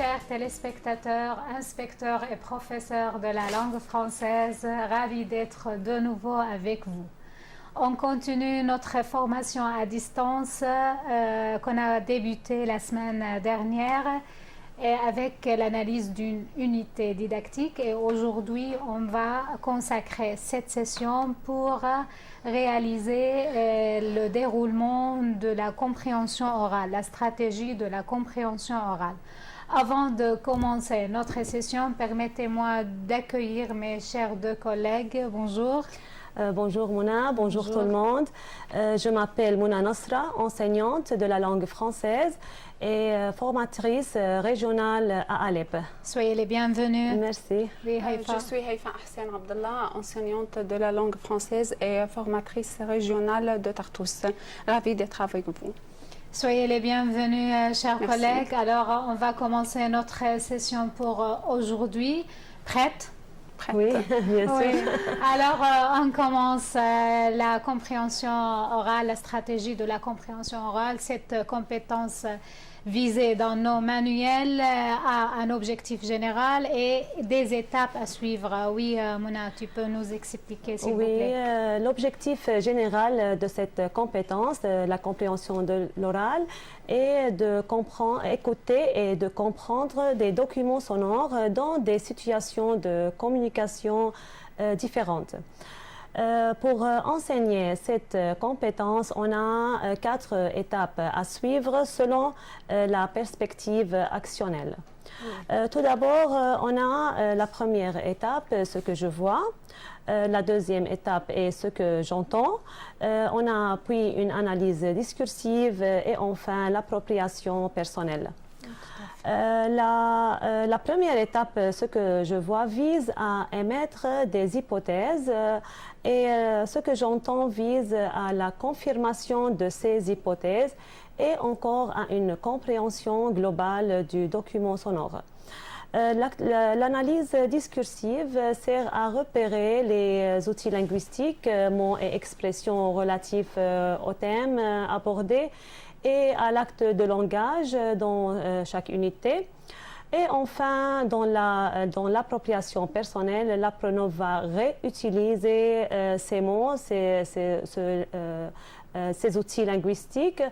chers téléspectateurs, inspecteurs et professeurs de la langue française, ravis d'être de nouveau avec vous. On continue notre formation à distance qu'on a débuté la semaine dernière et avec l'analyse d'une unité didactique. Et aujourd'hui, on va consacrer cette session pour réaliser le déroulement de la compréhension orale, la stratégie de la compréhension orale. Avant de commencer notre session, permettez-moi d'accueillir mes chers deux collègues. Bonjour. Bonjour Mouna, bonjour tout le monde. Je m'appelle Mouna Nasra, enseignante de la langue française et formatrice régionale à Alep. Soyez les bienvenus. Merci. Je suis Haïfa Ahsen Abdallah, enseignante de la langue française et formatrice régionale de Tartous. Ravie d'être avec vous. Soyez les bienvenus, chers Merci. collègues. Alors, on va commencer notre session pour aujourd'hui. Prête? Oui, bien sûr. Oui. Alors, on commence la compréhension orale, la stratégie de la compréhension orale. Cette compétence visée dans nos manuels a un objectif général et des étapes à suivre. Oui, Mouna, tu peux nous expliquer, s'il vous plaît? Oui, l'objectif général de cette compétence, la compréhension de l'oral, est de comprendre, écouter et de comprendre des documents sonores dans des situations de communication différentes. Pour enseigner cette compétence, on a 4 étapes à suivre selon la perspective actionnelle. Tout d'abord, on a la première étape, ce que je vois. La deuxième étape est ce que j'entends. On a puis une analyse discursive et enfin l'appropriation personnelle. La première étape, ce que je vois, vise à émettre des hypothèses et ce que j'entends vise à la confirmation de ces hypothèses et encore à une compréhension globale du document sonore. L'analyse discursive sert à repérer les outils linguistiques, mots et expressions relatifs au thème abordé et à l'acte de langage dans chaque unité. Et enfin, dans l'appropriation personnelle, l'apprenant va réutiliser ces mots, ces outils linguistiques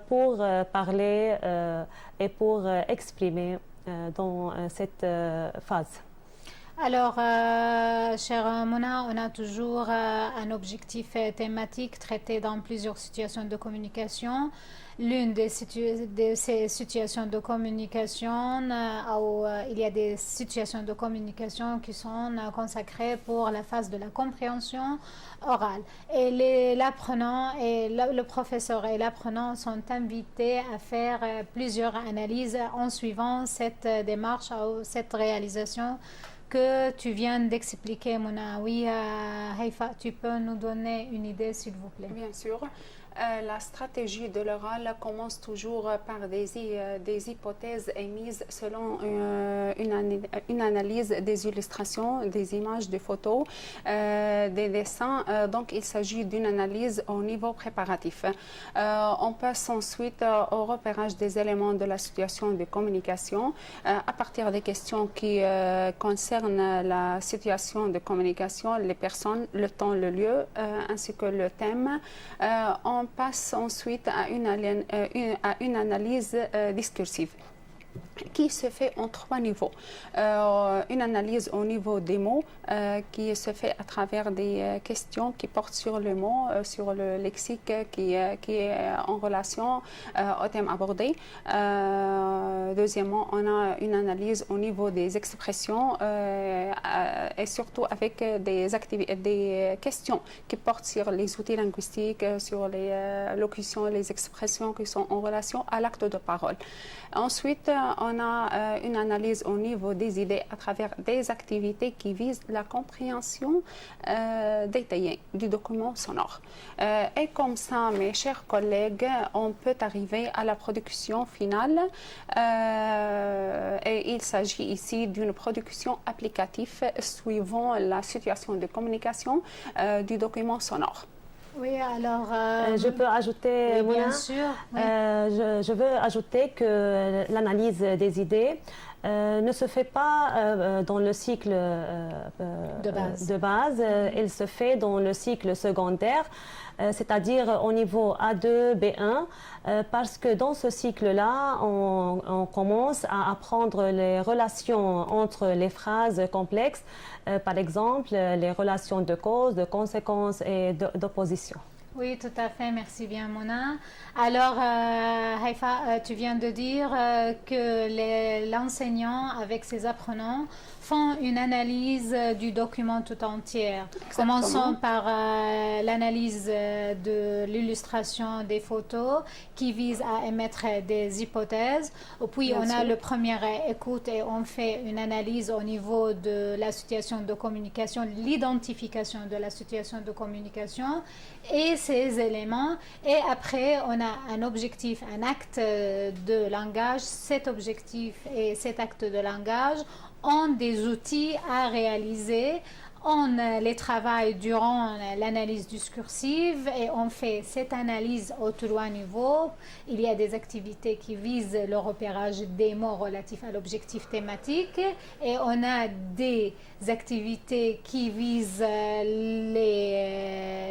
pour parler et pour exprimer dans cette phase. Alors, chère Mouna, on a toujours un objectif thématique traité dans plusieurs situations de communication. L'une de ces situations de communication, il y a des situations de communication qui sont consacrées pour la phase de la compréhension orale. Et l'apprenant et le professeur et l'apprenant sont invités à faire plusieurs analyses en suivant cette démarche ou cette réalisation que tu viens d'expliquer, Mouna. Oui, Haïfa, tu peux nous donner une idée, s'il vous plaît? Bien sûr. La stratégie de l'oral commence toujours par des hypothèses émises selon une analyse des illustrations, des images, des photos, des dessins. Donc, il s'agit d'une analyse au niveau préparatif. On passe ensuite au repérage des éléments de la situation de communication à partir des questions qui concernent la situation de communication, les personnes, le temps, le lieu, ainsi que le thème. On passe ensuite à une analyse discursive qui se fait en 3 niveaux. Une analyse au niveau des mots qui se fait à travers des questions qui portent sur le mot, sur le lexique qui est en relation au thème abordé. Deuxièmement, on a une analyse au niveau des expressions et surtout avec des questions qui portent sur les outils linguistiques, sur les locutions, les expressions qui sont en relation à l'acte de parole. Ensuite, on a une analyse au niveau des idées à travers des activités qui visent la compréhension détaillée du document sonore. Et comme ça, mes chers collègues, on peut arriver à la production finale. Et il s'agit ici d'une production applicative suivant la situation de communication du document sonore. Oui, alors... je peux ajouter, oui, bien Mouna, sûr. Oui. je veux ajouter que l'analyse des idées ne se fait pas dans le cycle de base. Elle se fait dans le cycle secondaire, c'est-à-dire au niveau A2, B1, parce que dans ce cycle-là, on commence à apprendre les relations entre les phrases complexes, par exemple les relations de cause, de conséquence et d'opposition. Oui, tout à fait. Merci bien, Mona. Alors, Haïfa, tu viens de dire que l'enseignant, avec ses apprenants, font une analyse du document tout entier. Exactement. Commençons par l'analyse de l'illustration des photos qui vise à émettre des hypothèses. Puis, Bien on a sûr. le premier écoute et on fait une analyse au niveau de la situation de communication, l'identification de la situation de communication et ces éléments. Et après, on a un objectif, un acte de langage. Cet objectif et cet acte de langage ont des outils à réaliser. On les travaille durant l'analyse discursive et on fait cette analyse aux trois niveaux. Il y a des activités qui visent le repérage des mots relatifs à l'objectif thématique et on a des activités qui visent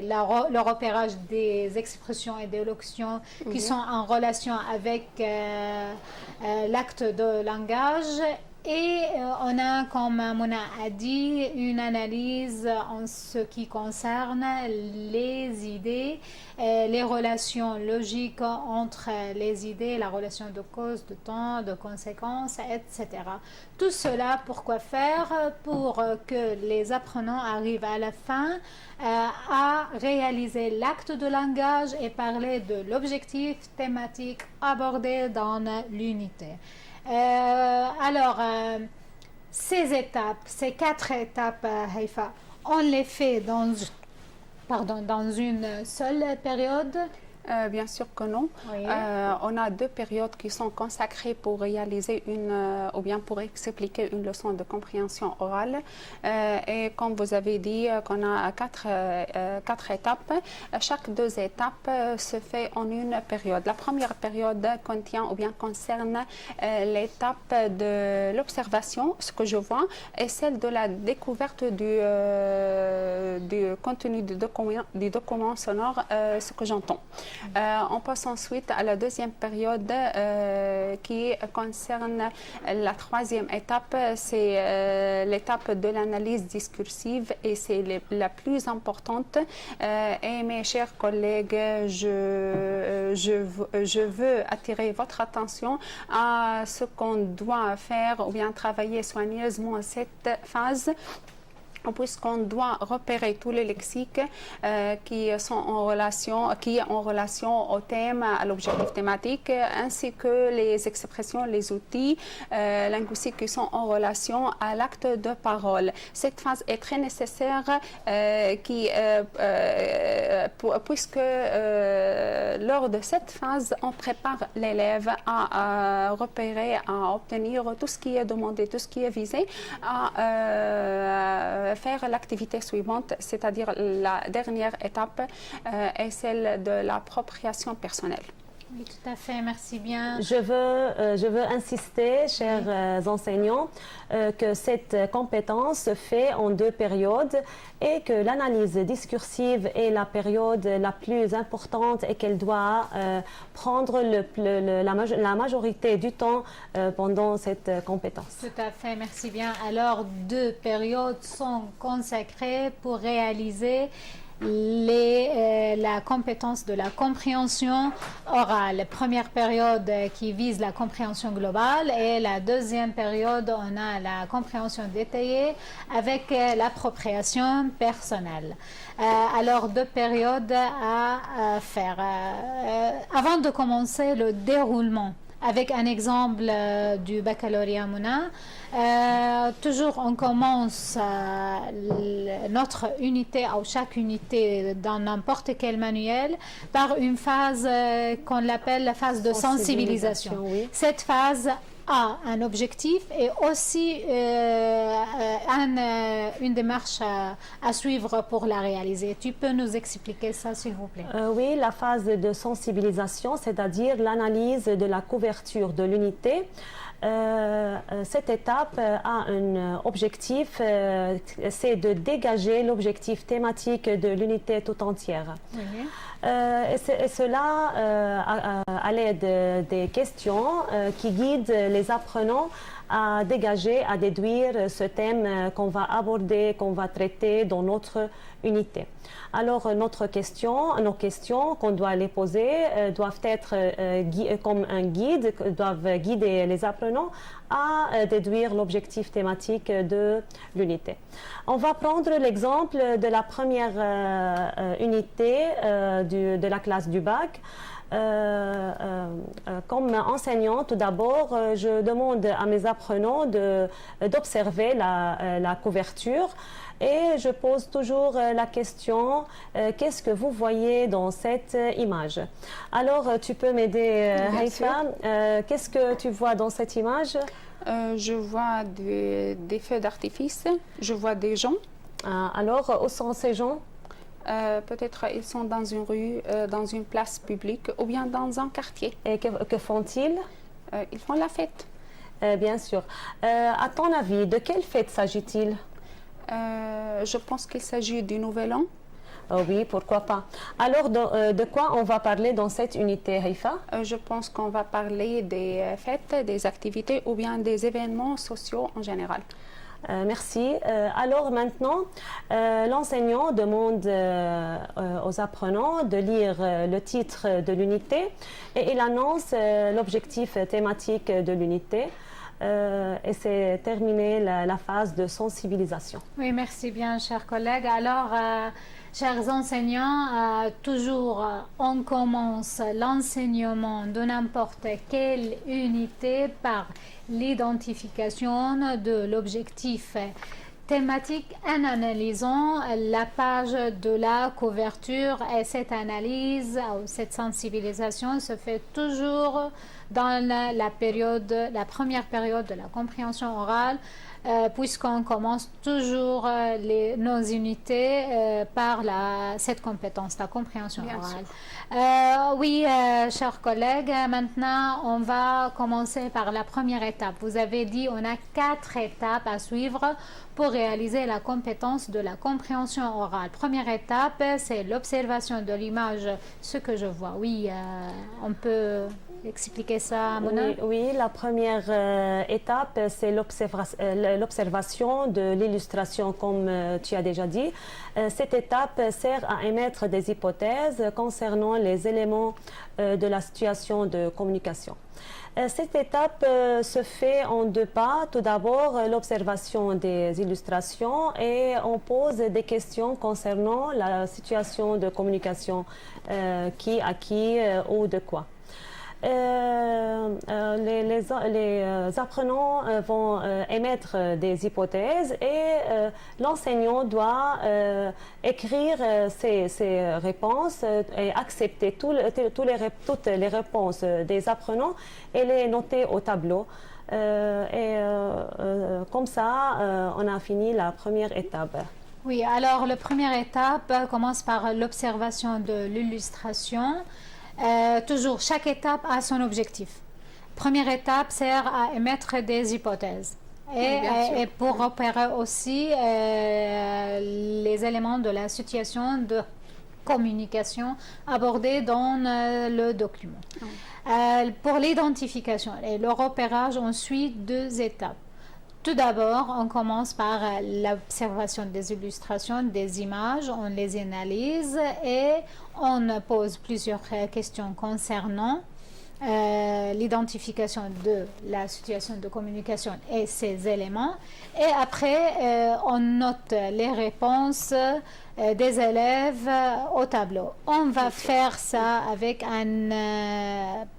le repérage des expressions et des locutions qui sont en relation avec l'acte de langage. Et on a, comme Mona a dit, une analyse en ce qui concerne les idées, les relations logiques entre les idées, la relation de cause, de temps, de conséquences, etc. Tout cela, pourquoi faire? Pour que les apprenants arrivent à la fin à réaliser l'acte de langage et parler de l'objectif thématique abordé dans l'unité. Ces étapes, ces 4 étapes, Haïfa, on les fait dans une seule période? Bien sûr que non. Oui. On a 2 périodes qui sont consacrées pour réaliser ou bien pour expliquer une leçon de compréhension orale. Et comme vous avez dit, qu'on a 4 étapes. Chaque 2 étapes se fait en une période. La première période contient ou bien concerne l'étape de l'observation, ce que je vois, et celle de la découverte du contenu du document sonore, ce que j'entends. On passe ensuite à la deuxième période qui concerne la troisième étape, c'est l'étape de l'analyse discursive et c'est la plus importante. Et mes chers collègues, je veux attirer votre attention à ce qu'on doit faire ou bien travailler soigneusement cette phase, puisqu'on doit repérer tous les lexiques qui sont en relation au thème, à l'objectif thématique, ainsi que les expressions, les outils linguistiques qui sont en relation à l'acte de parole. Cette phase est très nécessaire puisque lors de cette phase, on prépare l'élève à repérer, à obtenir tout ce qui est demandé, tout ce qui est visé, à faire l'activité suivante, c'est-à-dire la dernière étape est celle de l'appropriation personnelle. Oui, tout à fait, merci bien. Je veux insister, chers enseignants, que cette compétence se fait en 2 périodes et que l'analyse discursive est la période la plus importante et qu'elle doit prendre la majorité du temps pendant cette compétence. Tout à fait, merci bien. Alors, 2 périodes sont consacrées pour réaliser la compétence de la compréhension orale. Première période qui vise la compréhension globale et la deuxième période, on a la compréhension détaillée avec l'appropriation personnelle. Alors, 2 périodes à faire. Avant de commencer le déroulement, avec un exemple du baccalauréat Mouna, toujours on commence notre unité ou chaque unité dans n'importe quel manuel par une phase qu'on appelle la phase de sensibilisation. Oui. Cette phase a un objectif et aussi une démarche à suivre pour la réaliser. Tu peux nous expliquer ça, s'il vous plaît? Oui, la phase de sensibilisation, c'est-à-dire l'analyse de la couverture de l'unité. Cette étape a un objectif, c'est de dégager l'objectif thématique de l'unité tout entière. Oui. Et cela à l'aide des questions qui guident les apprenants à dégager, à déduire ce thème qu'on va aborder, qu'on va traiter dans notre unité. Alors, nos questions qu'on doit les poser doivent être comme un guide, doivent guider les apprenants à déduire l'objectif thématique de l'unité. On va prendre l'exemple de la première unité de la classe du bac. Comme enseignant, tout d'abord, je demande à mes apprenants d'observer la couverture et je pose toujours la question qu'est-ce que vous voyez dans cette image? Alors, tu peux m'aider, Haïfa. Qu'est-ce que tu vois dans cette image? Je vois des feux d'artifice, je vois des gens. Alors, où sont ces gens? Peut-être ils sont dans une rue, dans une place publique ou bien dans un quartier. Et que font-ils? Ils font la fête. Bien sûr. À ton avis, de quelle fête s'agit-il? Je pense qu'il s'agit du Nouvel An. Oui, pourquoi pas. Alors, de quoi on va parler dans cette unité, Haïfa? Je pense qu'on va parler des fêtes, des activités ou bien des événements sociaux en général. Merci. Alors maintenant, l'enseignant demande aux apprenants de lire le titre de l'unité et il annonce l'objectif thématique de l'unité. Et c'est terminé la phase de sensibilisation. Oui, merci bien, chers collègues. Alors, chers enseignants, toujours on commence l'enseignement de n'importe quelle unité par l'identification de l'objectif thématique en analysant la page de la couverture et cette analyse ou cette sensibilisation se fait toujours dans la première période de la compréhension orale puisqu'on commence toujours nos unités par cette compétence, la compréhension orale. Oui, chers collègues, maintenant on va commencer par la première étape. Vous avez dit on a 4 étapes à suivre pour réaliser la compétence de la compréhension orale. Première étape, c'est l'observation de l'image, ce que je vois. Oui, on peut expliquer ça, Mona? Oui, la première étape, c'est l'observation de l'illustration, comme tu as déjà dit. Cette étape sert à émettre des hypothèses concernant les éléments de la situation de communication. Cette étape se fait en 2 pas. Tout d'abord, l'observation des illustrations et on pose des questions concernant la situation de communication, qui à qui ou de quoi. Les apprenants vont émettre des hypothèses et l'enseignant doit écrire ses réponses et accepter toutes les réponses des apprenants et les noter au tableau. Comme ça, on a fini la première étape. Oui, alors la première étape commence par l'observation de l'illustration. Toujours, chaque étape a son objectif. Première étape sert à émettre des hypothèses et pour repérer aussi les éléments de la situation de communication abordés dans le document. Pour l'identification et le repérage, on suit 2 étapes. Tout d'abord, on commence par l'observation des illustrations, des images, on les analyse et on pose plusieurs questions concernant l'identification de la situation de communication et ses éléments. Et après, on note les réponses des élèves au tableau. On va faire ça avec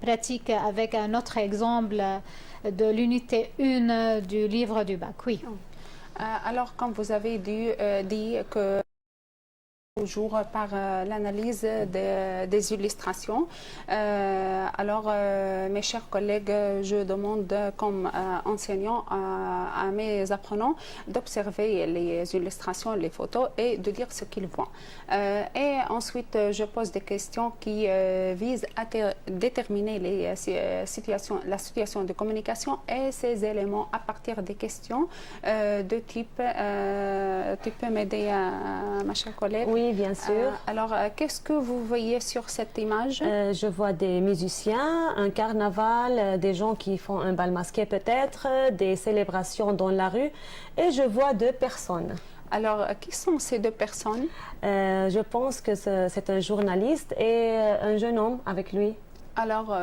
pratique avec un autre exemple de l'unité 1 du livre du bac. Oui. Alors, comme vous avez dit que toujours par l'analyse des illustrations. Mes chers collègues, je demande comme enseignant à mes apprenants d'observer les illustrations, les photos et de dire ce qu'ils voient. Et ensuite, je pose des questions qui visent à déterminer la situation de communication et ces éléments à partir des questions de type. Tu peux m'aider, ma chère collègue? Oui, bien sûr. Qu'est-ce que vous voyez sur cette image? Je vois des musiciens, un carnaval, des gens qui font un bal masqué peut-être, des célébrations dans la rue et je vois 2 personnes. Alors, qui sont ces 2 personnes? Je pense que c'est un journaliste et un jeune homme avec lui. Alors,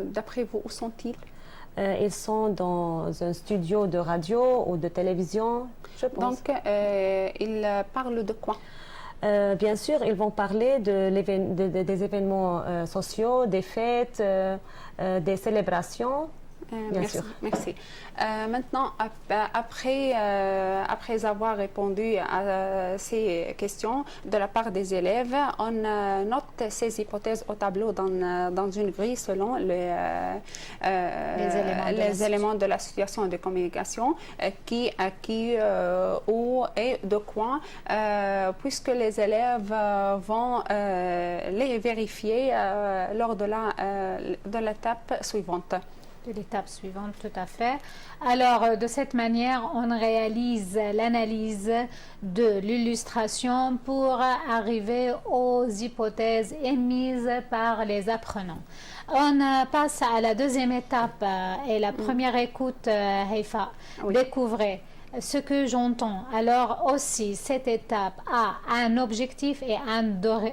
d'après vous, où sont-ils? Ils sont dans un studio de radio ou de télévision, je pense. Donc, ils parlent de quoi? Bien sûr, ils vont parler des événements sociaux, des fêtes, des célébrations. Merci. Maintenant, après avoir répondu à ces questions de la part des élèves, on note ces hypothèses au tableau dans une grille selon les éléments de la situation de communication, qui, où et de quoi, puisque les élèves vont les vérifier lors de l'étape suivante. De l'étape suivante, tout à fait. Alors, de cette manière, on réalise l'analyse de l'illustration pour arriver aux hypothèses émises par les apprenants. On passe à la deuxième étape et la première écoute, Heifa. Oui. Découvrez ce que j'entends. Alors aussi, cette étape a un objectif et un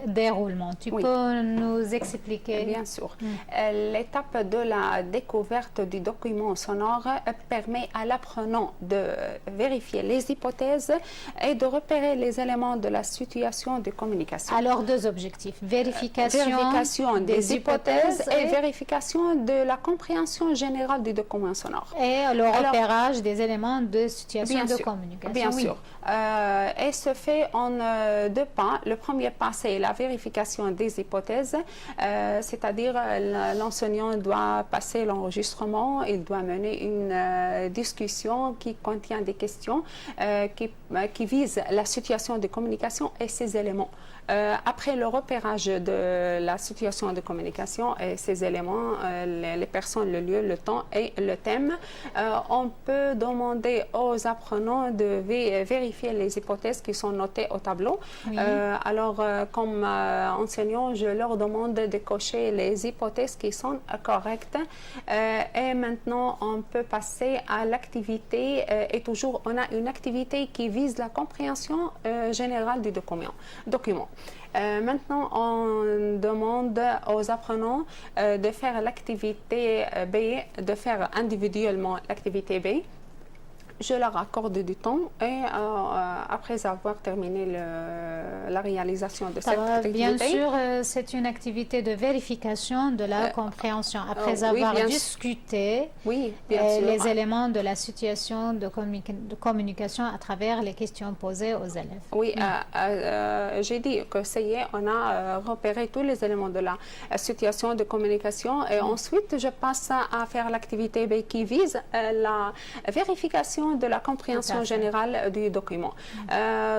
déroulement. Tu peux nous expliquer? Bien sûr. L'étape de la découverte du document sonore permet à l'apprenant de vérifier les hypothèses et de repérer les éléments de la situation de communication. Alors, 2 objectifs. Vérification des hypothèses et vérification de la compréhension générale du document sonore. Et le repérage des éléments de situation de communication. Bien sûr. Et se fait en 2 pas. Le premier pas, c'est la vérification des hypothèses, c'est-à-dire l'enseignant doit passer l'enregistrement, il doit mener une discussion qui contient des questions qui visent la situation de communication et ses éléments. Après le repérage de la situation de communication et ces éléments, les personnes, le lieu, le temps et le thème, on peut demander aux apprenants de vérifier les hypothèses qui sont notées au tableau. Oui. Comme enseignant, je leur demande de cocher les hypothèses qui sont correctes. Et maintenant, on peut passer à l'activité et toujours, on a une activité qui vise la compréhension générale du document. Maintenant, on demande aux apprenants de faire l'activité B, de faire individuellement l'activité B. Je leur accorde du temps et après avoir terminé la réalisation de cette activité. Bien sûr, c'est une activité de vérification de la compréhension. Après avoir discuté les éléments de la situation de communication à travers les questions posées aux élèves. Oui, j'ai dit que ça y est, on a repéré tous les éléments de la situation de communication et ensuite je passe à faire l'activité B qui vise la vérification de la compréhension générale du document.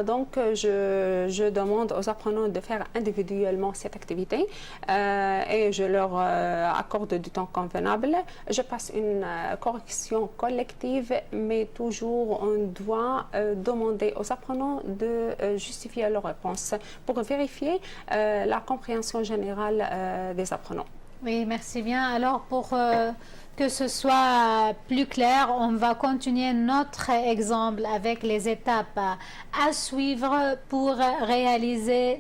Donc, je demande aux apprenants de faire individuellement cette activité et je leur accorde du temps convenable. Je passe une correction collective, mais toujours on doit demander aux apprenants de justifier leur réponse pour vérifier la compréhension générale des apprenants. Oui, merci bien. Alors, pour que ce soit plus clair, on va continuer notre exemple avec les étapes à suivre pour réaliser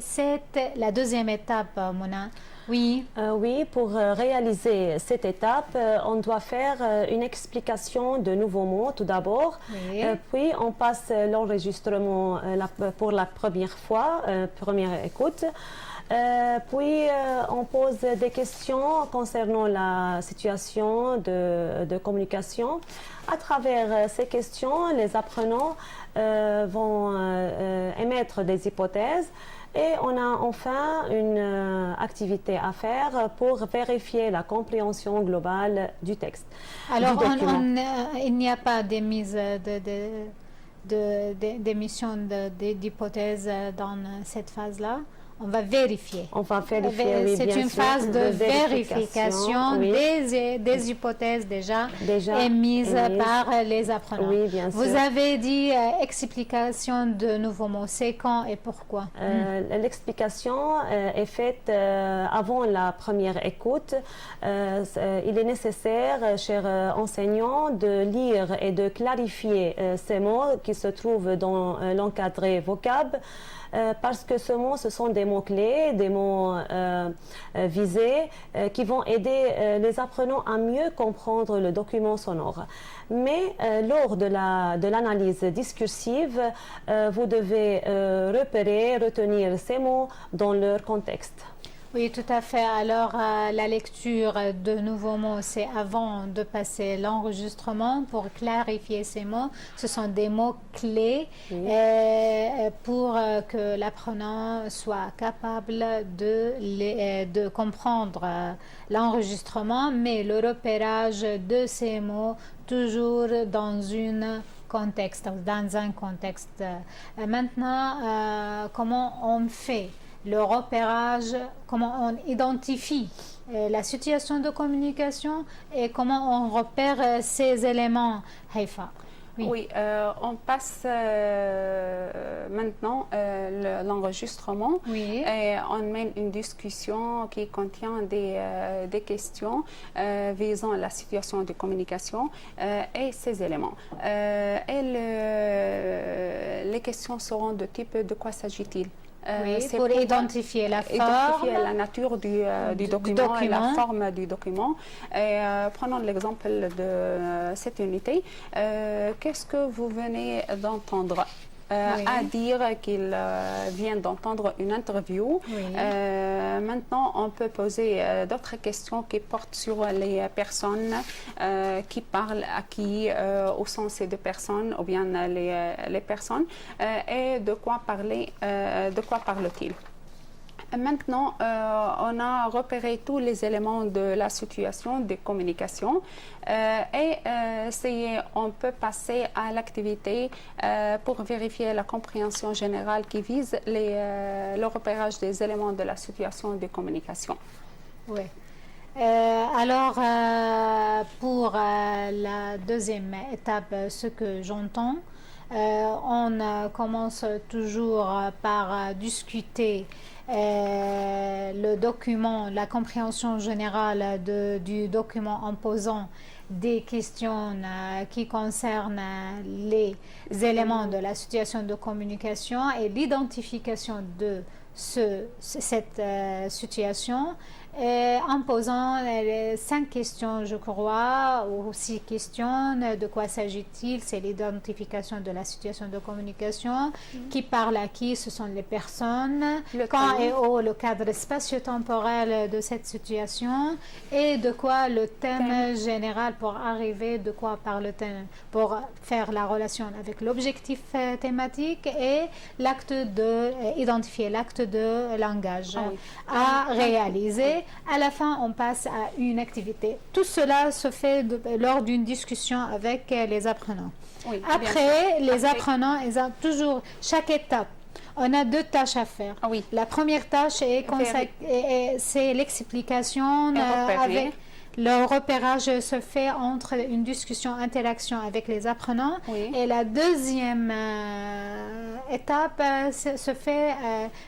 la deuxième étape, Mona. Oui. Oui, pour réaliser cette étape, on doit faire une explication de nouveaux mots tout d'abord. Oui. Puis, on passe l'enregistrement pour la première fois, première écoute. Puis, on pose des questions concernant la situation de communication. À travers ces questions, les apprenants vont émettre des hypothèses Et on a enfin une activité à faire pour vérifier la compréhension globale du texte. Alors, du document. il n'y a pas d'émission d'hypothèses dans cette phase-là. On va vérifier. On va vérifier, oui, c'est bien une sûr, phase de vérification oui. des hypothèses déjà émises par les apprenants. Oui, bien sûr. Vous avez dit explication de nouveaux mots. C'est quand et pourquoi? L'explication est faite avant la première écoute. Il est nécessaire, chers enseignants, de lire et de clarifier ces mots qui se trouvent dans l'encadré vocable. Parce que ce sont des mots-clés, des mots visés qui vont aider les apprenants à mieux comprendre le document sonore. Mais lors de l'analyse discursive, vous devez retenir ces mots dans leur contexte. Oui, tout à fait. Alors, la lecture de nouveaux mots, c'est avant de passer l'enregistrement pour clarifier ces mots. Ce sont des mots clés pour que l'apprenant soit capable de comprendre l'enregistrement, mais le repérage de ces mots toujours dans un contexte. Maintenant, comment on fait le repérage, comment on identifie la situation de communication et comment on repère ces éléments, Haïfa? Oui, on passe maintenant l'enregistrement et on mène une discussion qui contient des questions visant la situation de communication et ces éléments. Les questions seront de type de quoi s'agit-il? C'est pour identifier la forme, identifier la nature du document et la forme du document. Prenons l'exemple de cette unité. Qu'est-ce que vous venez d'entendre? À dire qu'il vient d'entendre une interview. Maintenant, on peut poser d'autres questions qui portent sur les personnes qui parlent à qui, au sens ces deux personnes, ou bien les personnes, et de quoi parle-t-il? Maintenant, on a repéré tous les éléments de la situation de communication et on peut passer à l'activité pour vérifier la compréhension générale qui vise le repérage des éléments de la situation de communication. Oui. Alors, pour la deuxième étape, ce que j'entends, on commence toujours par discuter le document, la compréhension générale du document en posant des questions qui concernent les éléments de la situation de communication et l'identification de cette situation en posant 5 questions, je crois, ou 6 questions. De quoi s'agit-il? C'est l'identification de la situation de communication. Qui parle à qui? Ce sont les personnes. Quand et où le cadre spatio-temporel de cette situation. Et de quoi le thème général pour arriver, de quoi parle le thème, pour faire la relation avec l'objectif thématique et identifier l'acte de langage à réaliser. À la fin, on passe à une activité. Tout cela se fait lors d'une discussion avec les apprenants. Après, les apprenants, ils ont toujours chaque étape. On a 2 tâches à faire. La première tâche c'est l'explication avec. Le repérage se fait entre une discussion, interaction avec les apprenants. Et la deuxième étape se fait,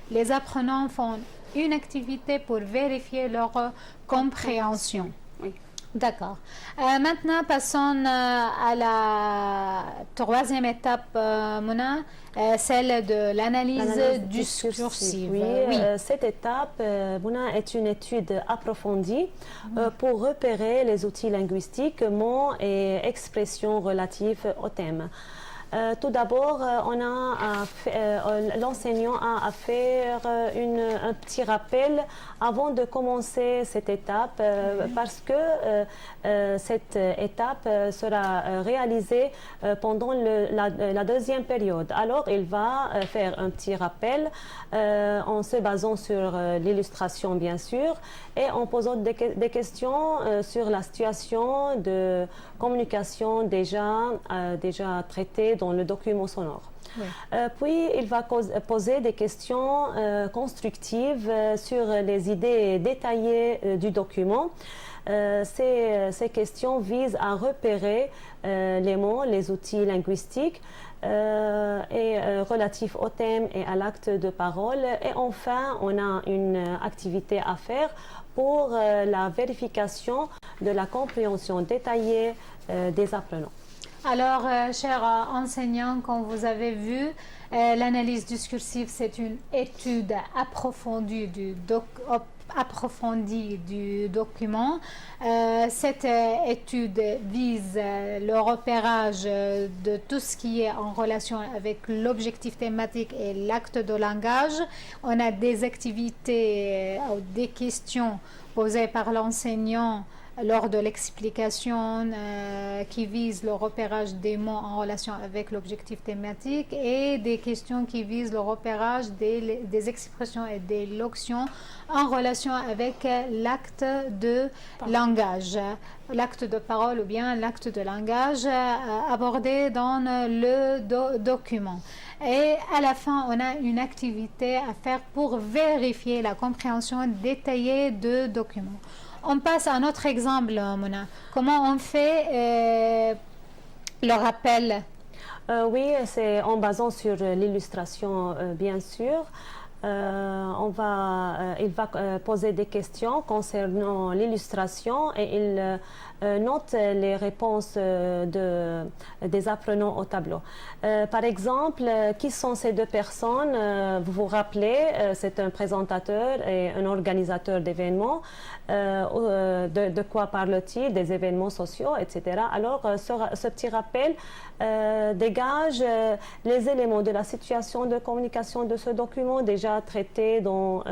les apprenants font une activité pour vérifier leur compréhension. D'accord. Maintenant, passons à la troisième étape, Mona, celle de l'analyse discursive. Cette étape, Mona, est une étude approfondie pour repérer les outils linguistiques, mots et expressions relatifs au thème. Tout d'abord, l'enseignant a à faire un petit rappel avant de commencer cette étape parce que cette étape sera réalisée pendant la deuxième période. Alors, il va faire un petit rappel en se basant sur l'illustration, bien sûr, et en posant des questions sur la situation de communication déjà traitée dans le document sonore. Oui. Puis, il va poser des questions constructives sur les idées détaillées du document. Ces questions visent à repérer les mots, les outils linguistiques relatifs au thème et à l'acte de parole. Et enfin, on a une activité à faire pour la vérification de la compréhension détaillée des apprenants. Alors, chers enseignants, comme vous avez vu, l'analyse discursive, c'est une étude approfondie du document. Cette étude vise le repérage de tout ce qui est en relation avec l'objectif thématique et l'acte de langage. On a des activités, des questions posées par l'enseignant lors de l'explication qui vise le repérage des mots en relation avec l'objectif thématique et des questions qui visent le repérage des expressions et des locutions en relation avec l'acte de langage, l'acte de parole ou bien l'acte de langage abordé dans le document. Et à la fin, on a une activité à faire pour vérifier la compréhension détaillée de documents. On passe à un autre exemple, Mona. Comment on fait le rappel? Oui, c'est en basant sur l'illustration, bien sûr. Il va poser des questions concernant l'illustration et il note les réponses des apprenants au tableau. Par exemple, qui sont ces deux personnes? Vous vous rappelez, c'est un présentateur et un organisateur d'événements. De quoi parle-t-il? Des événements sociaux, etc. Alors, ce petit rappel dégage les éléments de la situation de communication de ce document déjà traité dans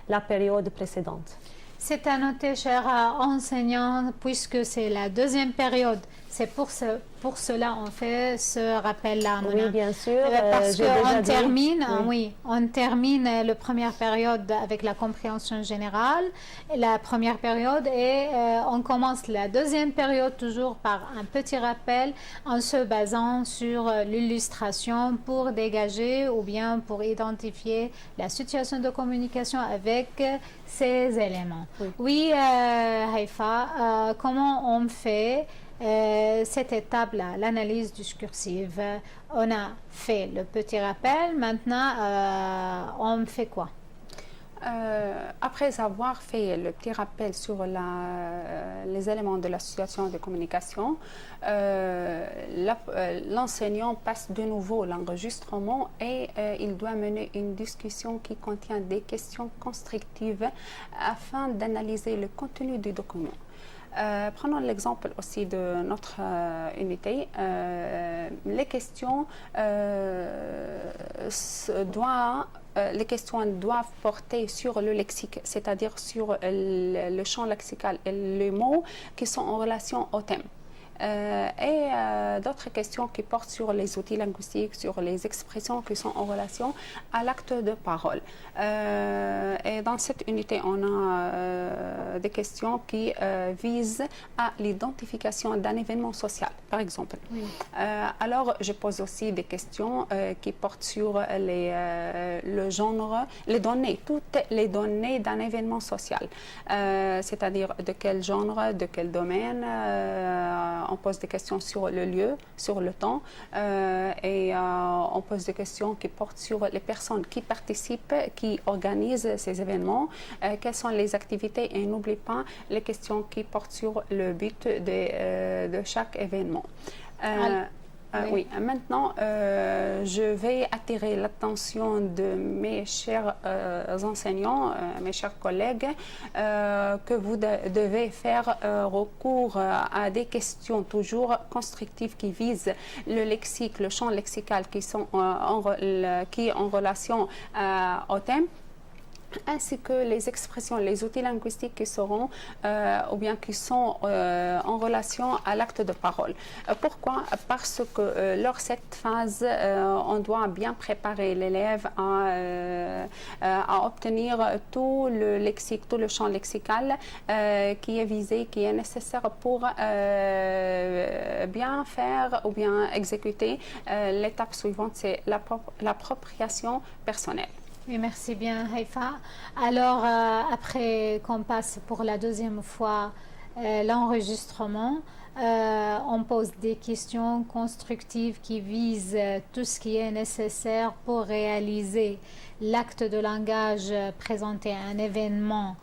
la période précédente. C'est à noter, chers enseignants, puisque c'est la deuxième période. C'est pour cela on fait ce rappel-là. Oui, bien sûr. Parce qu'on termine, on termine la première période avec la compréhension générale, la première période, et on commence la deuxième période toujours par un petit rappel en se basant sur l'illustration pour dégager ou bien pour identifier la situation de communication avec ces éléments. Oui, Haïfa, comment on fait cette étape-là, l'analyse discursive? On a fait le petit rappel, maintenant on fait quoi? Après avoir fait le petit rappel sur les éléments de la situation de communication, l'enseignant passe de nouveau l'enregistrement et il doit mener une discussion qui contient des questions constructives afin d'analyser le contenu du document. Prenons l'exemple aussi de notre unité. Les questions doivent porter sur le lexique, c'est-à-dire sur le champ lexical et les mots qui sont en relation au thème. Et d'autres questions qui portent sur les outils linguistiques, sur les expressions qui sont en relation à l'acte de parole. Et dans cette unité, on a des questions qui visent à l'identification d'un événement social, par exemple. Oui. Alors, je pose aussi des questions qui portent sur le genre, les données, toutes les données d'un événement social, c'est-à-dire de quel genre, de quel domaine. On pose des questions sur le lieu, sur le temps, et on pose des questions qui portent sur les personnes qui participent, qui organisent ces événements, quelles sont les activités, et n'oublie pas les questions qui portent sur le but de chaque événement. Oui, maintenant, je vais attirer l'attention de mes chers enseignants, mes chers collègues, que vous devez faire recours à des questions toujours constructives qui visent le lexique, le champ lexical qui est en relation au thème, ainsi que les expressions, les outils linguistiques qui seront ou bien qui sont en relation à l'acte de parole. Pourquoi? Parce que lors de cette phase, on doit bien préparer l'élève à obtenir tout le lexique, tout le champ lexical qui est visé, qui est nécessaire pour bien faire ou bien exécuter l'étape suivante, c'est l'appropriation personnelle. Oui, merci bien, Haïfa. Alors, après qu'on passe pour la deuxième fois l'enregistrement, on pose des questions constructives qui visent tout ce qui est nécessaire pour réaliser l'acte de langage, présenter un événement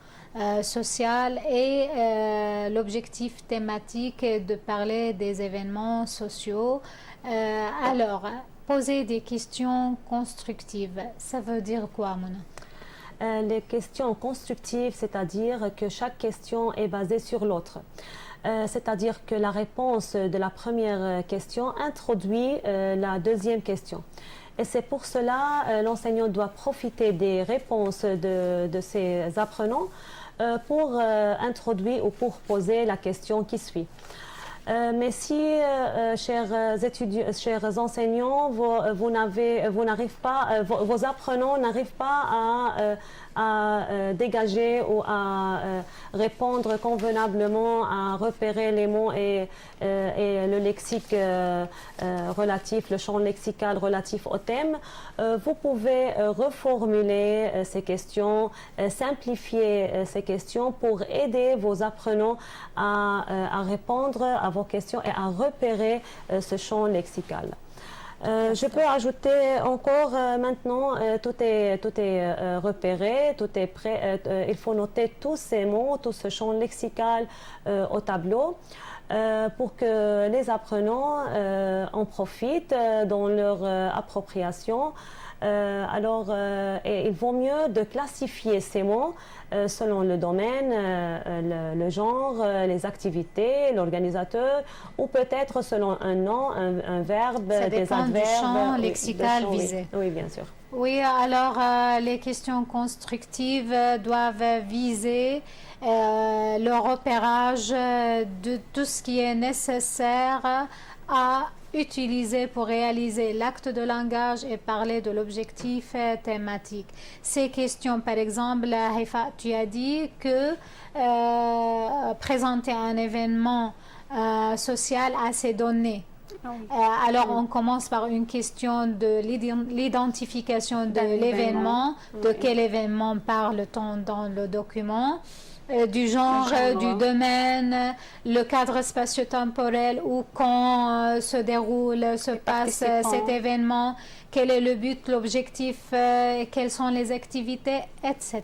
social et l'objectif thématique est de parler des événements sociaux. Alors, poser des questions constructives, ça veut dire quoi, Mona? Les questions constructives, c'est-à-dire que chaque question est basée sur l'autre. C'est-à-dire que la réponse de la première question introduit la deuxième question. Et c'est pour cela l'enseignant doit profiter des réponses de ses apprenants pour introduire ou pour poser la question qui suit. Mais si, chers étudiants, chers enseignants, vos apprenants n'arrivent pas à dégager ou à répondre convenablement, à repérer les mots et le lexique relatif, le champ lexical relatif au thème, vous pouvez reformuler ces questions, simplifier ces questions pour aider vos apprenants à répondre à vos questions et à repérer ce champ lexical. Je peux ajouter encore maintenant, tout est repéré, tout est prêt. Il faut noter tous ces mots, tout ce champ lexical au tableau pour que les apprenants en profitent dans leur appropriation. Et il vaut mieux de classifier ces mots selon le domaine, le genre, les activités, l'organisateur, ou peut-être selon un nom, un verbe, des adverbes. Du champ lexical visé. Oui, bien sûr. Oui, alors les questions constructives doivent viser le repérage de tout ce qui est nécessaire à utiliser pour réaliser l'acte de langage et parler de l'objectif thématique. Ces questions, par exemple, Haïfa, tu as dit que présenter un événement social à ces données. Alors, on commence par une question de l'identification de l'événement, de quel événement parle-t-on dans le document, du genre, du domaine, le cadre spatio-temporel où quand se déroule, se passe cet événement, quel est le but, l'objectif, quelles sont les activités, etc.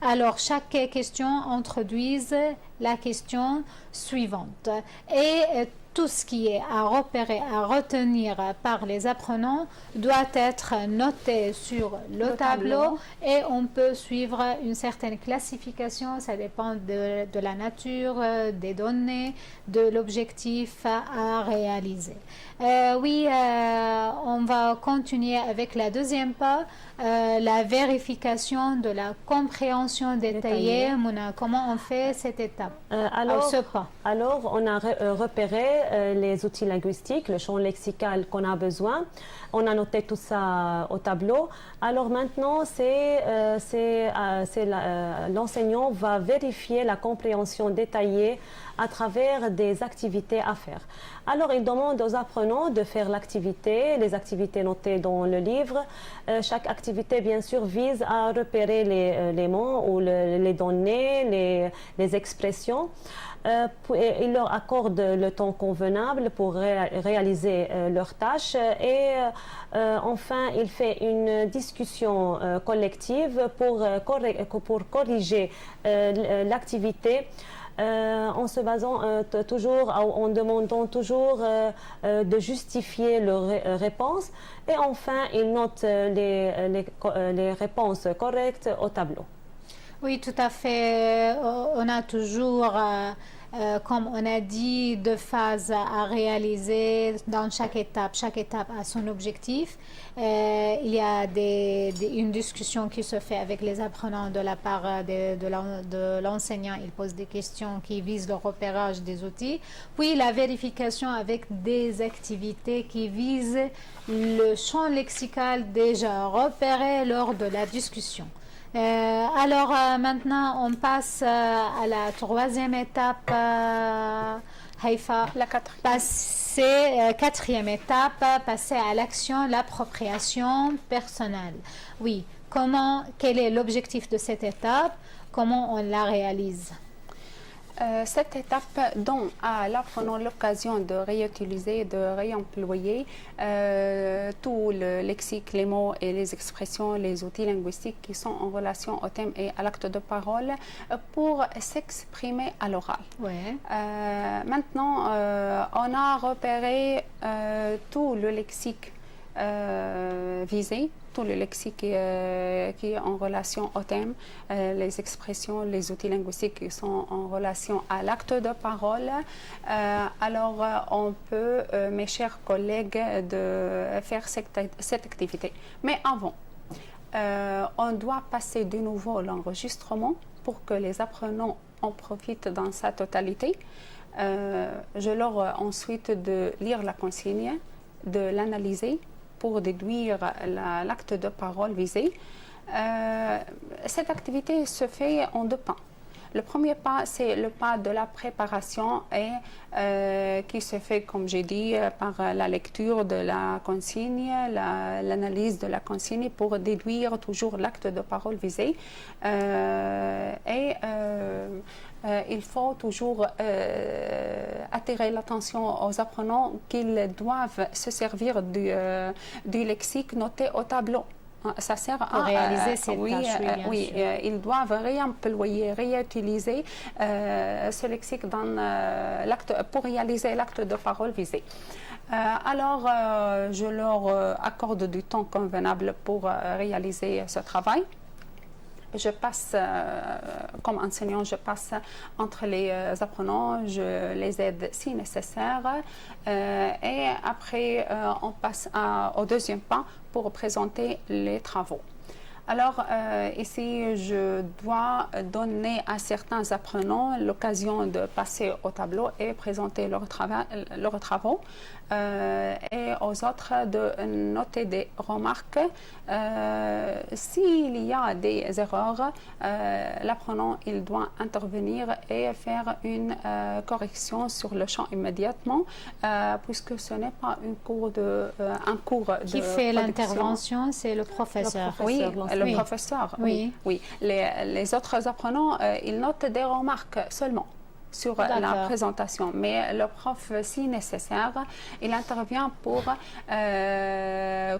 Alors, chaque question introduise la question suivante. Et tout ce qui est à repérer, à retenir par les apprenants doit être noté sur le tableau et on peut suivre une certaine classification, ça dépend de la nature, des données, de l'objectif à réaliser. On va continuer avec la deuxième pas, la vérification de la compréhension détaillée. Mouna, comment on fait cette étape? Alors, on a repéré les outils linguistiques, le champ lexical qu'on a besoin. On a noté tout ça au tableau. Alors maintenant, l'enseignant va vérifier la compréhension détaillée à travers des activités à faire. Alors, il demande aux apprenants de faire l'activité, les activités notées dans le livre. Chaque activité, bien sûr, vise à repérer les mots ou les données, les expressions. Il leur accorde le temps convenable pour réaliser leurs tâches et enfin il fait une discussion collective pour corriger l'activité en se basant toujours, en demandant toujours de justifier leurs réponses. Et enfin, ils notent les réponses correctes au tableau. Oui, tout à fait. On a toujours, comme on a dit, deux phases à réaliser dans chaque étape. Chaque étape a son objectif. Il y a une discussion qui se fait avec les apprenants de la part de l'enseignant. Il pose des questions qui visent le repérage des outils. Puis la vérification avec des activités qui visent le champ lexical déjà repéré lors de la discussion. Alors maintenant, on passe à la troisième étape, Haïfa. La Quatrième étape, passer à l'action, l'appropriation personnelle. Oui, quel est l'objectif de cette étape? Comment on la réalise? Cette étape donne à l'apprenant l'occasion de réutiliser, de réemployer tout le lexique, les mots et les expressions, les outils linguistiques qui sont en relation au thème et à l'acte de parole pour s'exprimer à l'oral. Ouais. Maintenant, on a repéré tout le lexique visé, tout le lexique qui est en relation au thème, les expressions, les outils linguistiques qui sont en relation à l'acte de parole. Alors, on peut, mes chers collègues, de faire cette activité. Mais avant, on doit passer de nouveau l'enregistrement pour que les apprenants en profitent dans sa totalité. Je leur ensuite de lire la consigne, de l'analyser pour déduire l'acte de parole visé. Cette activité se fait en deux pas. Le premier pas, c'est le pas de la préparation et qui se fait, comme j'ai dit, par la lecture de la consigne, l'analyse de la consigne pour déduire toujours l'acte de parole visé. Il faut toujours attirer l'attention aux apprenants qu'ils doivent se servir du lexique noté au tableau. Ça sert pour réaliser cette tâche, oui, ils doivent réemployer, réutiliser ce lexique dans l'acte pour réaliser l'acte de parole visé. Alors, je leur accorde du temps convenable pour réaliser ce travail. Je passe, comme enseignant, je passe entre les apprenants, je les aide si nécessaire. Et après, on passe au deuxième pas pour présenter les travaux. Alors, ici, je dois donner à certains apprenants l'occasion de passer au tableau et présenter leurs travaux. Et aux autres de noter des remarques. S'il y a des erreurs, l'apprenant il doit intervenir et faire une correction sur le champ immédiatement, puisque ce n'est pas un cours de Qui fait l'intervention, c'est le professeur. Oui, le professeur. Oui. Les autres apprenants, ils notent des remarques seulement sur la présentation, mais le prof, si nécessaire, il intervient pour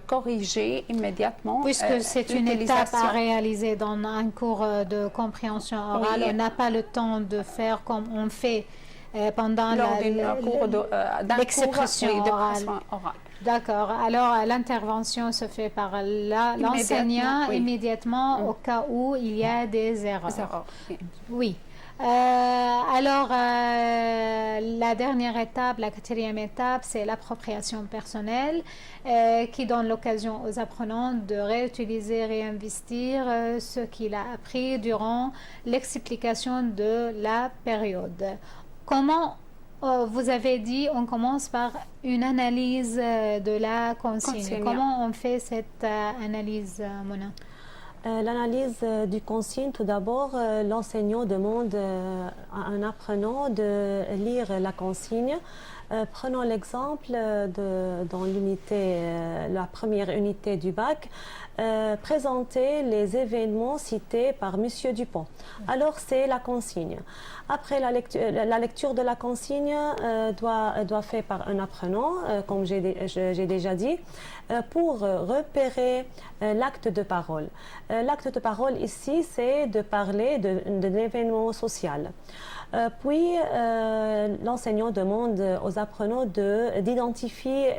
corriger immédiatement. Puisque c'est une étape à réaliser dans un cours de compréhension orale, on n'a pas le temps de faire comme on fait pendant l'expression orale. D'accord. Alors, l'intervention se fait par l'enseignant immédiatement au cas où il y a des erreurs. Oui. Alors, la dernière étape, la quatrième étape, c'est l'appropriation personnelle qui donne l'occasion aux apprenants de réutiliser, réinvestir ce qu'il a appris durant l'explication de la période. Comment, vous avez dit, on commence par une analyse de la consigne. Comment on fait cette analyse, Mona? L'analyse du consigne, tout d'abord, l'enseignant demande à un apprenant de lire la consigne. Prenons l'exemple dans l'unité, la première unité du bac, présenter les événements cités par M. Dupont. Alors, c'est la consigne. Après, la lecture de la consigne doit faire par un apprenant, comme j'ai déjà dit, pour repérer l'acte de parole. L'acte de parole ici, c'est de parler d'un événement social. Puis, l'enseignant demande aux apprenants d'identifier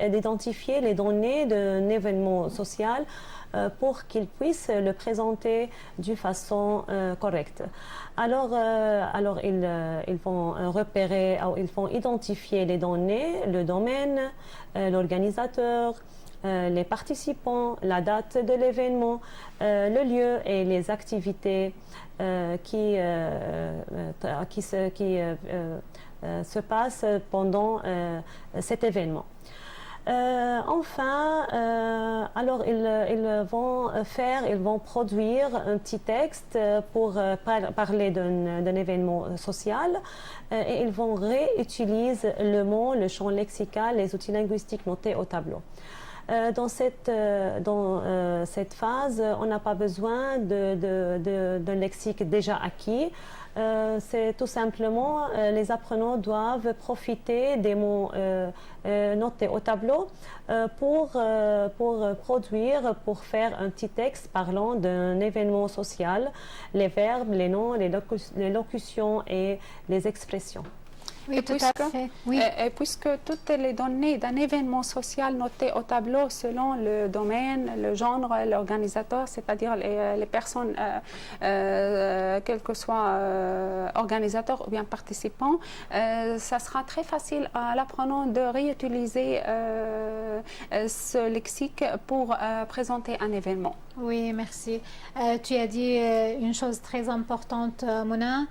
les données d'un événement social pour qu'ils puissent le présenter d'une façon correcte. Alors ils vont repérer, ils vont identifier les données, le domaine, l'organisateur, les participants, la date de l'événement, le lieu et les activités qui se passent pendant cet événement. Enfin, alors ils vont produire un petit texte pour parler d'un événement social et ils vont réutiliser le mot, le champ lexical, les outils linguistiques notés au tableau. Dans cette phase, on n'a pas besoin d'un lexique déjà acquis. C'est tout simplement, les apprenants doivent profiter des mots notés au tableau pour produire, pour faire un petit texte parlant d'un événement social, les verbes, les noms, les locutions et les expressions. Oui, tout à fait. Oui. Et puisque toutes les données d'un événement social notées au tableau selon le domaine, le genre, l'organisateur, c'est-à-dire les personnes, quel que soit organisateur ou bien participant, ça sera très facile à l'apprenant de réutiliser ce lexique pour présenter un événement. Oui, merci. Tu as dit une chose très importante, Mona,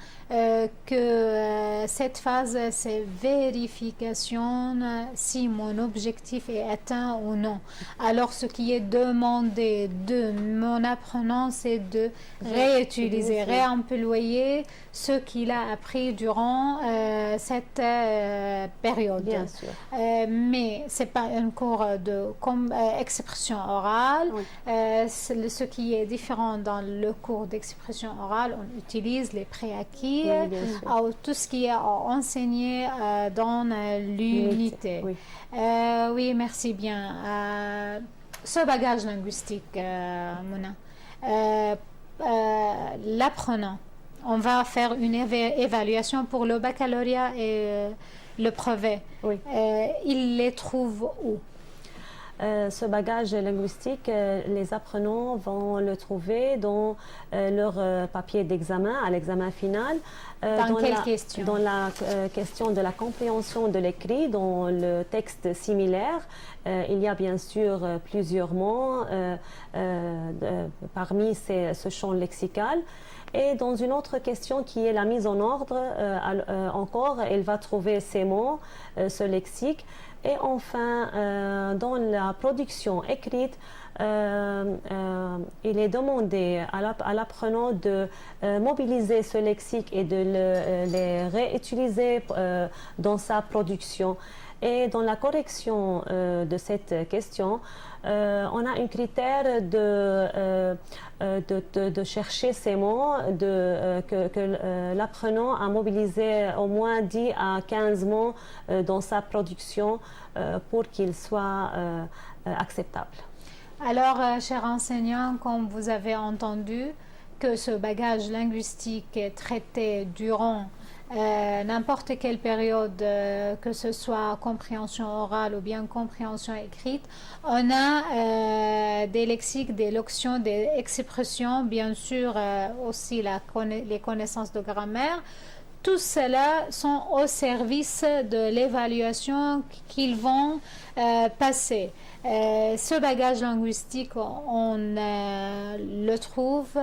que cette phase, c'est vérification si mon objectif est atteint ou non. Alors, ce qui est demandé de mon apprenant, c'est de réutiliser, réemployer ce qu'il a appris durant cette période. Bien sûr. Mais ce n'est pas un cours d'expression orale. Oui. Ce qui est différent dans le cours d'expression orale, on utilise les préacquis, tout ce qui est enseigné dans l'unité. Oui. Oui, merci bien. Ce bagage linguistique, Mona, l'apprenant, on va faire une évaluation pour le baccalauréat et le brevet. Oui. Il les trouve où? Ce bagage linguistique, les apprenants vont le trouver dans leur papier d'examen, à l'examen final. Dans quelle question? Dans la question de la compréhension de l'écrit, dans le texte similaire. Il y a bien sûr plusieurs mots parmi ce champ lexical. Et dans une autre question qui est la mise en ordre, encore, elle va trouver ces mots, ce lexique. Et enfin, dans la production écrite, il est demandé à l'apprenant de mobiliser ce lexique et de les réutiliser dans sa production. Et dans la correction de cette question, on a un critère de chercher ces mots, que l'apprenant a mobilisé au moins 10 à 15 mots dans sa production pour qu'il soit acceptable. Alors, chers enseignants, comme vous avez entendu que ce bagage linguistique est traité durant n'importe quelle période, que ce soit compréhension orale ou bien compréhension écrite, on a des lexiques, des locutions, des expressions, bien sûr aussi les connaissances de grammaire. Tout cela sont au service de l'évaluation qu'ils vont passer. Ce bagage linguistique, on le trouve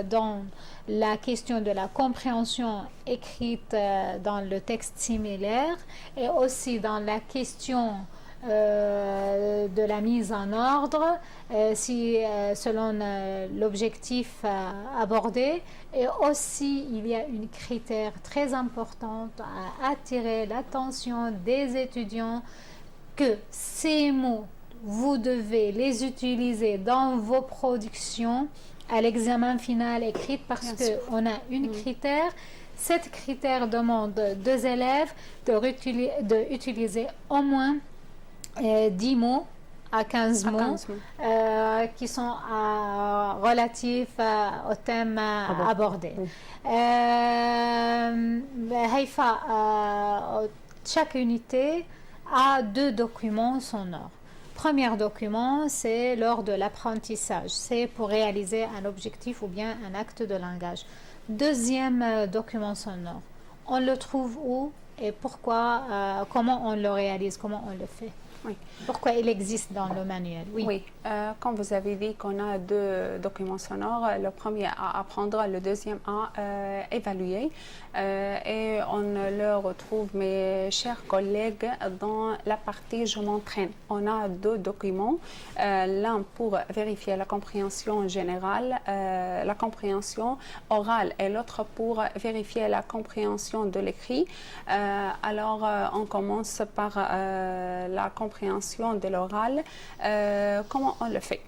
dans la question de la compréhension écrite dans le texte similaire et aussi dans la question de la mise en ordre, selon l'objectif abordé. Et aussi, il y a un critère très important à attirer l'attention des étudiants que ces mots, vous devez les utiliser dans vos productions à l'examen final écrit parce qu'on a un critère. Cet critère demande deux élèves d'utiliser au moins 10 mots à 15 mots, 15 mots. Qui sont relatifs au thème abordé. Haïfa, chaque unité a 2 documents sonores. Premier document, c'est lors de l'apprentissage. C'est pour réaliser un objectif ou bien un acte de langage. Deuxième document sonore, on le trouve où et pourquoi, comment on le réalise, comment on le fait? Oui. Pourquoi il existe dans le manuel? Oui. Comme vous avez dit qu'on a 2 documents sonores, le premier à apprendre, le deuxième à évaluer. Et on le retrouve, mes chers collègues, dans la partie Je m'entraîne. On a 2 documents, l'un pour vérifier la compréhension générale, la compréhension orale, et l'autre pour vérifier la compréhension de l'écrit. Alors, on commence par la compréhension de l'oral. Comment on le fait?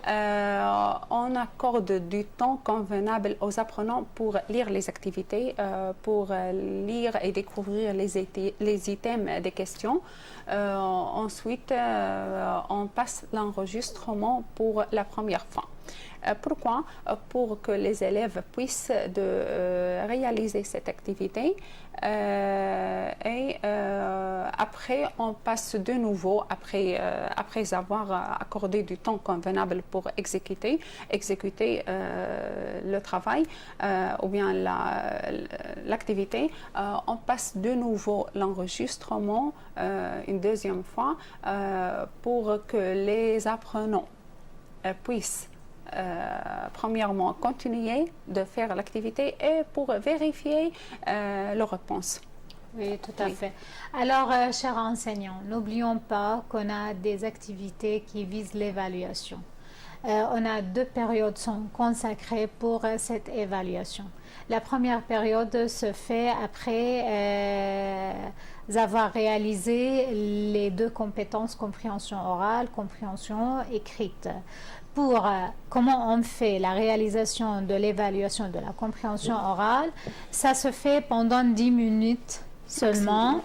On accorde du temps convenable aux apprenants pour lire les activités, pour lire et découvrir les items des questions. Ensuite, on passe l'enregistrement pour la première fois. Pourquoi? Pour que les élèves puissent réaliser cette activité. Après, on passe de nouveau, après avoir accordé du temps convenable pour exécuter le travail ou bien l'activité, on passe de nouveau l'enregistrement une deuxième fois pour que les apprenants puissent premièrement continuer de faire l'activité et pour vérifier leurs réponses. Oui, tout à fait. Alors, chers enseignants, n'oublions pas qu'on a des activités qui visent l'évaluation. On a 2 périodes sont consacrées pour cette évaluation. La première période se fait après avoir réalisé les 2 compétences, compréhension orale, compréhension écrite. Pour comment on fait la réalisation de l'évaluation de la compréhension orale, ça se fait pendant 10 minutes seulement.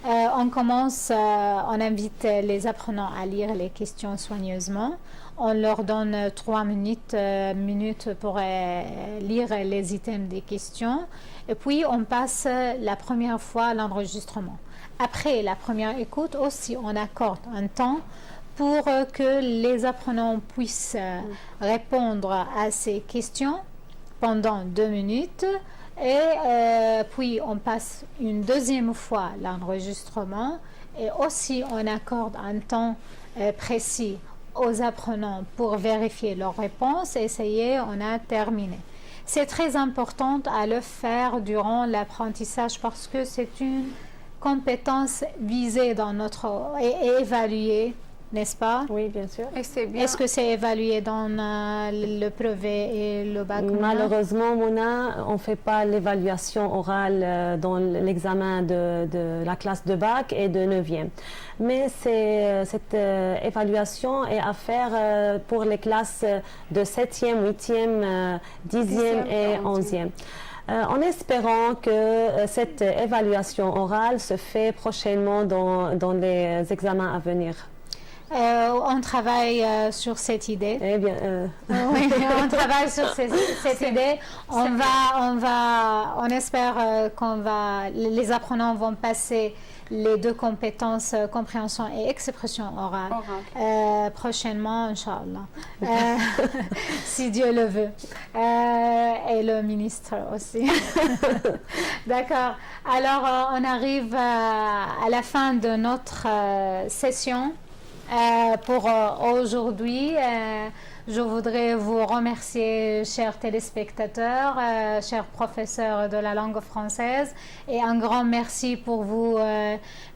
On commence, on invite les apprenants à lire les questions soigneusement. On leur donne 3 minutes pour lire les items des questions. Et puis, on passe la première fois l'enregistrement. Après la première écoute aussi, on accorde un temps pour que les apprenants puissent répondre à ces questions pendant 2 minutes. Et puis, on passe une deuxième fois l'enregistrement et aussi on accorde un temps précis aux apprenants pour vérifier leurs réponses et essayer, on a terminé. C'est très important à le faire durant l'apprentissage parce que c'est une compétence visée dans et évaluée, n'est-ce pas? Oui, bien sûr. Et c'est bien. Est-ce que c'est évalué dans le brevet et le bac? Malheureusement, Mona, on ne fait pas l'évaluation orale dans l'examen de la classe de bac et de 9e. Mais cette évaluation est à faire pour les classes de 7e, 8e, 10e et 11e. En espérant que cette évaluation orale se fait prochainement dans les examens à venir. On travaille sur cette idée. Eh bien, oui, on travaille sur cette idée. On espère les apprenants vont passer les 2 compétences, compréhension et expression orale, prochainement, Inch'Allah, si Dieu le veut, et le ministre aussi. D'accord. Alors, on arrive à la fin de notre session. Pour aujourd'hui, je voudrais vous remercier, chers téléspectateurs, chers professeurs de la langue française, et un grand merci pour vous,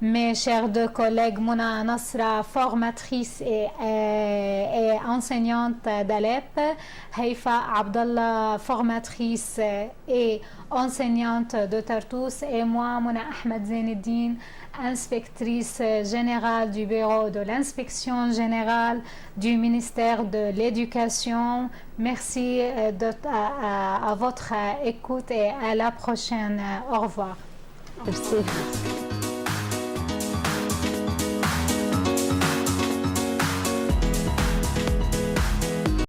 mes chers 2 collègues, Mouna Nasra, formatrice et enseignante d'Alep, Haïfa Abdallah, formatrice et enseignante de Tartous, et moi, Mouna Ahmed Zaineddine, inspectrice générale du bureau de l'inspection générale du ministère de l'Éducation. Merci à votre écoute et à la prochaine. Au revoir. Merci.